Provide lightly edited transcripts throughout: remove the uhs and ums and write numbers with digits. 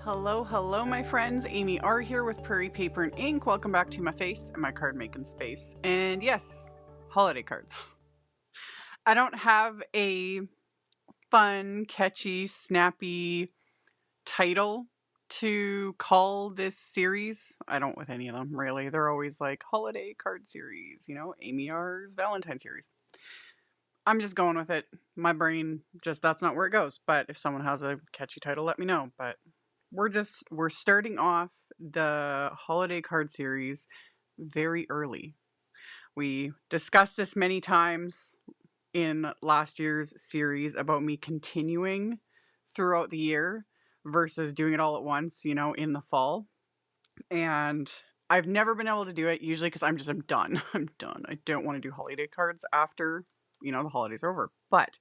Hello, my friends. AmyR here with Prairie Paper and Ink. Welcome back to my face and my card making space. And yes, holiday cards. I don't have a fun, catchy, snappy title to call this series. I don't with any of them, really. They're always like holiday card series, AmyR's Valentine series. I'm just going with it. My brain that's not where it goes. But if someone has a catchy title, let me know. But we're starting off the holiday card series very early. We discussed this many times in last year's series about me continuing throughout the year versus doing it all at once, in the fall. And I've never been able to do it usually because I'm done. I'm done. I don't want to do holiday cards after, the holidays are over. But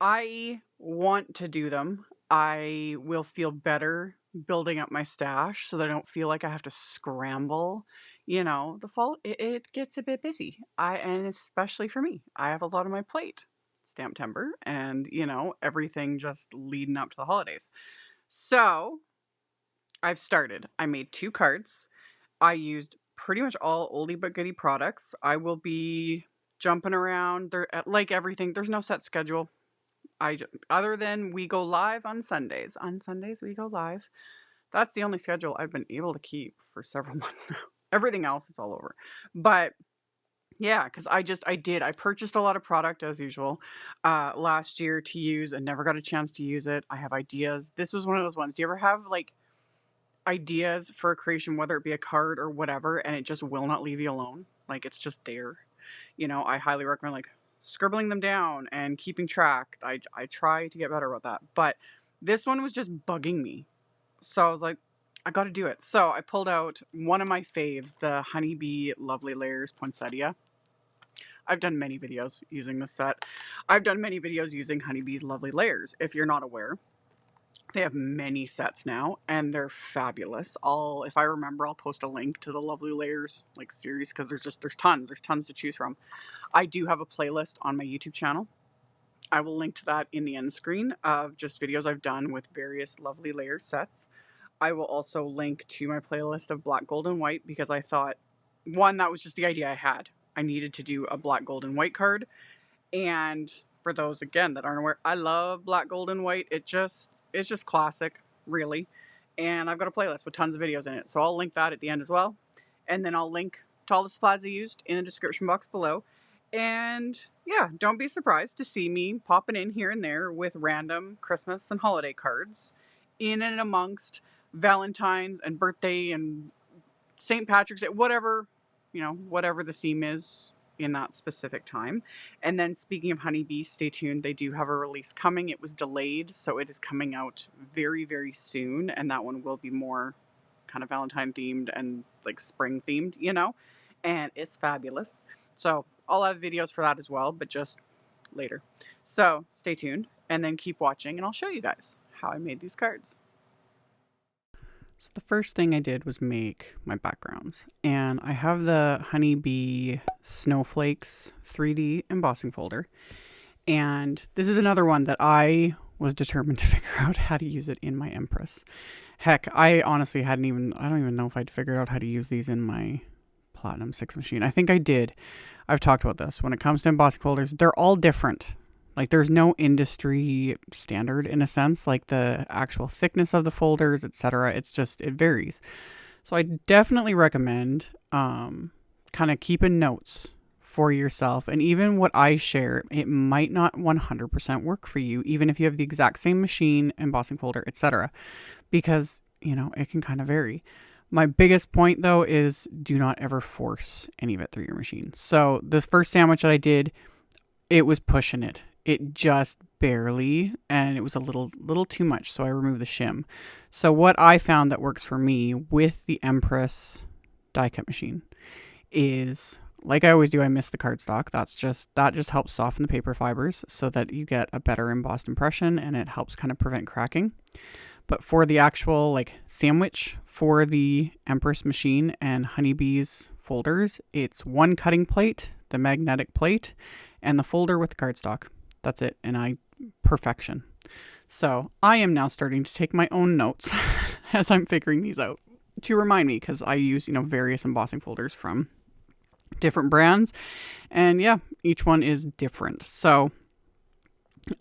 I want to do them. I will feel better building up my stash so that I don't feel like I have to scramble. The fall, it gets a bit busy. And especially for me, I have a lot on my plate. Stamptember and, everything just leading up to the holidays. So I've started. I made 2 cards. I used pretty much all oldie but goodie products. I will be jumping around. Like everything, there's no set schedule. Other than we go live on Sundays. On Sundays we go live. That's the only schedule I've been able to keep for several months now. Everything else is all over. But yeah, because I purchased a lot of product as usual last year to use and never got a chance to use it. I have ideas. This was one of those ones. Do you ever have like ideas for a creation, whether it be a card or whatever, and it just will not leave you alone? Like it's just there. I highly recommend like scribbling them down and keeping track. I try to get better about that. But this one was just bugging me. So I was like, I got to do it. So I pulled out one of my faves, the Honeybee Lovely Layers Poinsettia. I've done many videos using this set. I've done many videos using Honeybee's Lovely Layers. If you're not aware, they have many sets now and they're fabulous. If I remember, I'll post a link to the Lovely Layers like series because there's tons to choose from. I do have a playlist on my YouTube channel. I will link to that in the end screen of just videos I've done with various Lovely Layers sets. I will also link to my playlist of black, gold, and white because I thought, one, that was just the idea I had. I needed to do a black, gold, and white card. And for those, again, that aren't aware, I love black, gold, and white. It's just classic, really. And I've got a playlist with tons of videos in it. So I'll link that at the end as well. And then I'll link to all the supplies I used in the description box below. And yeah, don't be surprised to see me popping in here and there with random Christmas and holiday cards in and amongst Valentine's and birthday and St. Patrick's Day, whatever the theme is in that specific time. And then speaking of Honeybee, stay tuned. They do have a release coming. It was delayed, so it is coming out very, very soon. And that one will be more kind of Valentine themed and like spring themed, and it's fabulous. So I'll have videos for that as well, but just later. So stay tuned and then keep watching and I'll show you guys how I made these cards. So the first thing I did was make my backgrounds, and I have the Honeybee Snowflakes 3D embossing folder, and this is another one that I was determined to figure out how to use it in my EMPRESS. Heck, I honestly I don't even know if I'd figured out how to use these in my Platinum 6 machine. I think I did. I've talked about this. When it comes to embossing folders, they're all different. Like there's no industry standard in a sense, like the actual thickness of the folders, etc. It varies. So I definitely recommend kind of keeping notes for yourself. And even what I share, it might not 100% work for you, even if you have the exact same machine, embossing folder, etc. Because, it can kind of vary. My biggest point though is do not ever force any of it through your machine. So this first sandwich that I did, it was pushing it. It just barely, and it was a little too much, so I removed the shim. So what I found that works for me with the EMPRESS die cut machine is, like I always do, I miss the cardstock. That just helps soften the paper fibers so that you get a better embossed impression, and it helps kind of prevent cracking. But for the actual like sandwich for the EMPRESS machine and Honeybee's folders, it's one cutting plate, the magnetic plate, and the folder with the cardstock. That's it. And perfection. So I am now starting to take my own notes as I'm figuring these out to remind me, because I use, various embossing folders from different brands. And yeah, each one is different. So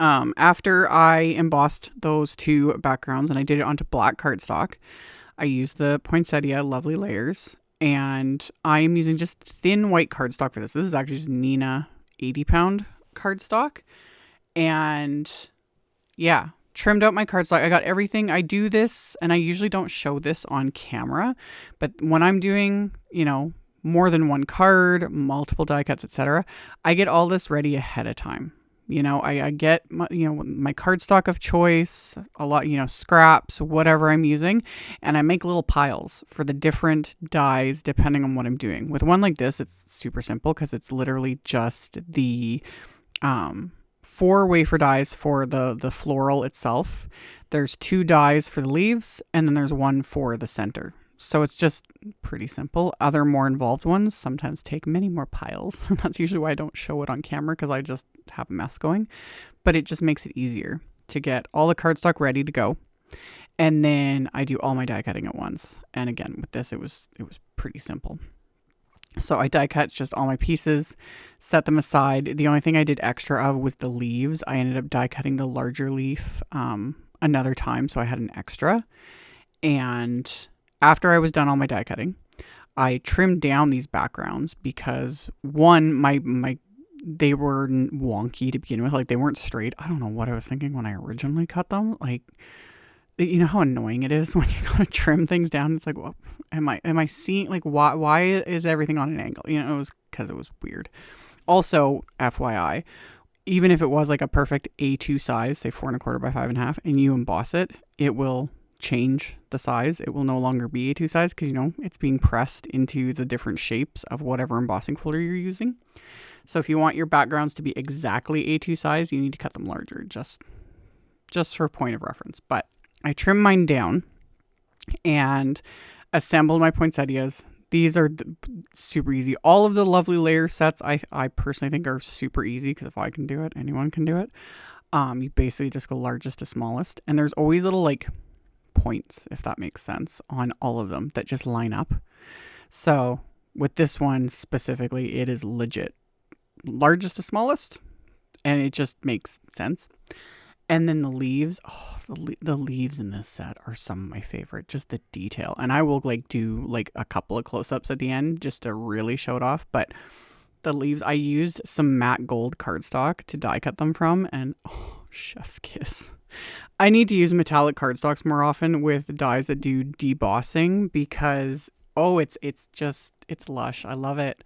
after I embossed those two backgrounds and I did it onto black cardstock, I used the Poinsettia Lovely Layers, and I am using just thin white cardstock for this. This is actually just Neenah 80-pound cardstock. And yeah, trimmed out my cardstock. I got everything. I do this, and I usually don't show this on camera, but when I'm doing, more than one card, multiple die cuts, etc., I get all this ready ahead of time. I get my cardstock of choice, a lot, scraps, whatever I'm using, and I make little piles for the different dies depending on what I'm doing. With one like this, it's super simple because it's literally just the 4 wafer dies for the floral itself. There's 2 dies for the leaves, and then there's 1 for the center. So it's just pretty simple. Other more involved ones sometimes take many more piles. That's usually why I don't show it on camera, because I just have a mess going. But it just makes it easier to get all the cardstock ready to go. And then I do all my die cutting at once. And again, with this, it was pretty simple. So I die cut just all my pieces, set them aside. The only thing I did extra of was the leaves. I ended up die cutting the larger leaf another time, so I had an extra. And after I was done all my die cutting, I trimmed down these backgrounds because one, they were wonky to begin with. Like, they weren't straight. I don't know what I was thinking when I originally cut them. Like, you know how annoying it is when you gotta trim things down. It's like, well, am I seeing, like, why is everything on an angle? It was because it was weird. Also, FYI, even if it was like a perfect A2 size, say 4 1/4 by 5 1/2, and you emboss it, it will change the size. It will no longer be A2 size because, it's being pressed into the different shapes of whatever embossing folder you're using. So if you want your backgrounds to be exactly A2 size, you need to cut them larger, just for a point of reference. But I trimmed mine down and assembled my poinsettias. These are super easy. All of the Lovely Layer sets, I personally think, are super easy, because if I can do it, anyone can do it. You basically just go largest to smallest, and there's always little, like, points, if that makes sense, on all of them that just line up. So with this one specifically, it is legit largest to smallest, and it just makes sense. And then the leaves, the leaves in this set are some of my favorite, just the detail. And I will do a couple of close-ups at the end just to really show it off. But the leaves, I used some matte gold cardstock to die cut them from, and chef's kiss. I need to use metallic cardstocks more often with dies that do debossing, because it's lush. I love it.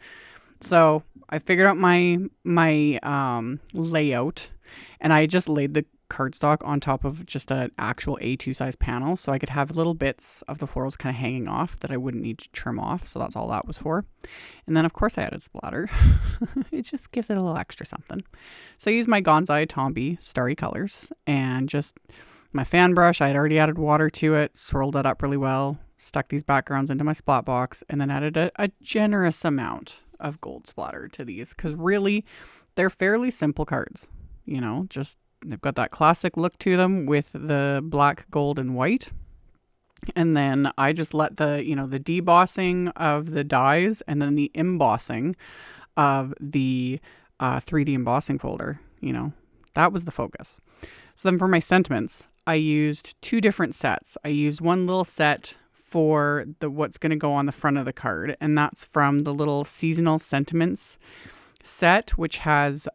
So I figured out my layout, and I just laid the cardstock on top of just an actual A2 size panel, so I could have little bits of the florals kind of hanging off that I wouldn't need to trim off. So that's all that was for. And then of course I added splatter. It just gives it a little extra something. So I used my Gonzai Tombi Starry Colors and just my fan brush. I had already added water to it, swirled it up really well, stuck these backgrounds into my splat box, and then added a generous amount of gold splatter to these, because really they're fairly simple cards. Just they've got that classic look to them with the black, gold, and white. And then I just let the debossing of the dies and then the embossing of the 3D embossing folder, that was the focus. So then for my sentiments, I used 2 different sets. I used one little set for what's going to go on the front of the card, and that's from the little seasonal sentiments set, which has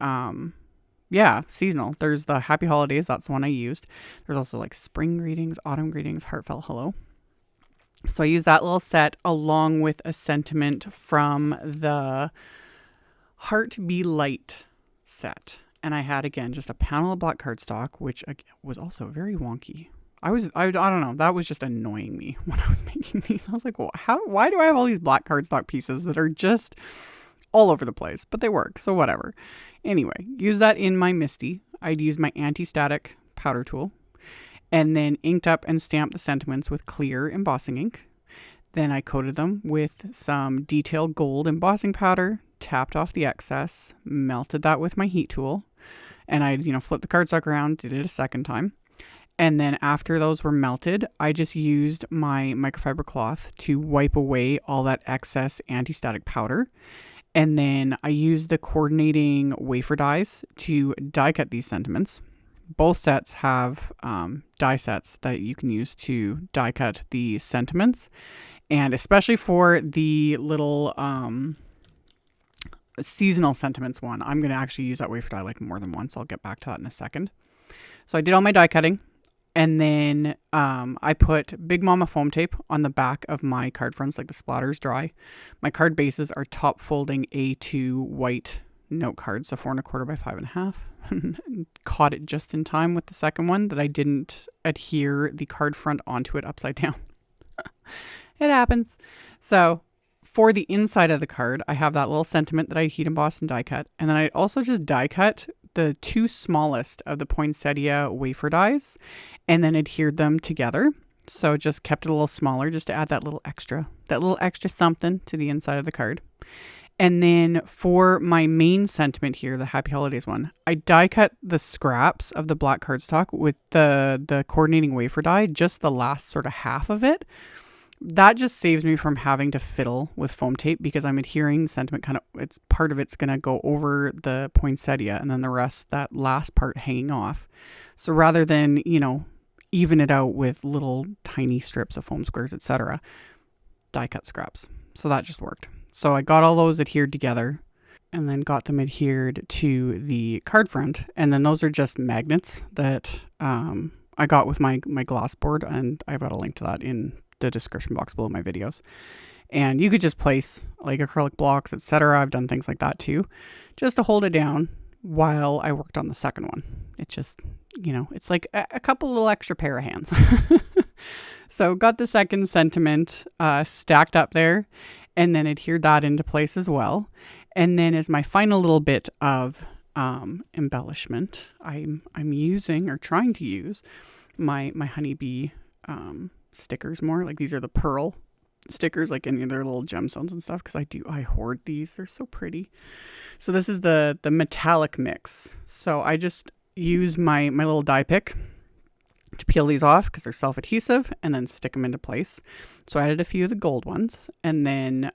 seasonal. There's the Happy Holidays. That's the one I used. There's also like spring greetings, autumn greetings, heartfelt hello. So I used that little set along with a sentiment from the Heart Be Light set. And I had, again, just a panel of black cardstock, which was also very wonky. I don't know. That was just annoying me when I was making these. I was like, well, why do I have all these black cardstock pieces that are just all over the place? But they work, so whatever. Anyway, use that in my Misty. I'd use my anti-static powder tool, and then inked up and stamped the sentiments with clear embossing ink. Then I coated them with some detailed gold embossing powder, tapped off the excess, melted that with my heat tool, and I, flipped the cardstock around, did it a second time. And then after those were melted, I just used my microfiber cloth to wipe away all that excess anti-static powder. And then I used the coordinating wafer dies to die cut these sentiments. Both sets have die sets that you can use to die cut the sentiments. And especially for the little seasonal sentiments one, I'm going to actually use that wafer die like more than once. I'll get back to that in a second. So I did all my die cutting. And then I put Big Mama foam tape on the back of my card fronts, like the splatters dry. My card bases are top folding A2 white note cards, so 4 1/4 by 5 1/2. Caught it just in time with the second one that I didn't adhere the card front onto it upside down. It happens. So for the inside of the card, I have that little sentiment that I heat embossed and die cut. And then I also just die cut the 2 smallest of the poinsettia wafer dies and then adhered them together. So just kept it a little smaller just to add that little extra something to the inside of the card. And then for my main sentiment here, the Happy Holidays one, I die cut the scraps of the black cardstock with the coordinating wafer die, just the last sort of half of it. That just saves me from having to fiddle with foam tape because I'm adhering the sentiment it's part of it's going to go over the poinsettia and then the rest, that last part hanging off. So rather than, even it out with little tiny strips of foam squares, etc., die cut scraps. So that just worked. So I got all those adhered together and then got them adhered to the card front. And then those are just magnets that I got with my gloss board, and I've got a link to that in the description box below my videos. And you could just place like acrylic blocks, etc. I've done things like that too, just to hold it down while I worked on the second one. It's just, it's like a couple little extra pair of hands. So got the second sentiment stacked up there and then adhered that into place as well. And then as my final little bit of embellishment, I'm using or trying to use my honeybee stickers more. Like these are the pearl stickers, like any of their little gemstones and stuff, because I hoard these. They're so pretty. So this is the metallic mix. So I just use my little die pick to peel these off because they're self-adhesive and then stick them into place. So I added a few of the gold ones, and then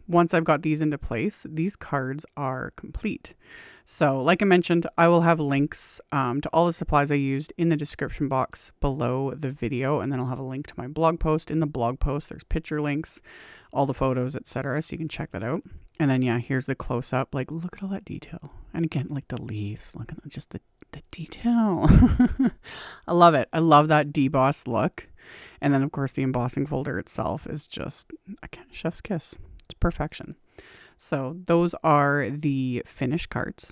once I've got these into place, these cards are complete. So like I mentioned, I will have links to all the supplies I used in the description box below the video, and then I'll have a link to my blog post. In the blog post, there's picture links, all the photos, etc. So you can check that out. And then here's the close-up. Like, look at all that detail. And again, like the leaves, look at just the detail. I love it. I love that debossed look. And then of course the embossing folder itself is just chef's kiss. It's perfection. So those are the finished cards.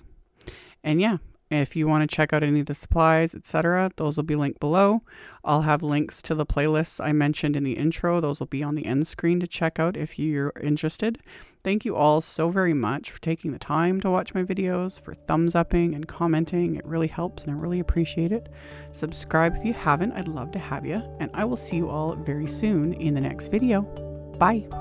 And if you want to check out any of the supplies, etc., those will be linked below. I'll have links to the playlists I mentioned in the intro. Those will be on the end screen to check out if you're interested. Thank you all so very much for taking the time to watch my videos, for thumbs upping and commenting. It really helps and I really appreciate it. Subscribe if you haven't. I'd love to have you. And I will see you all very soon in the next video. Bye.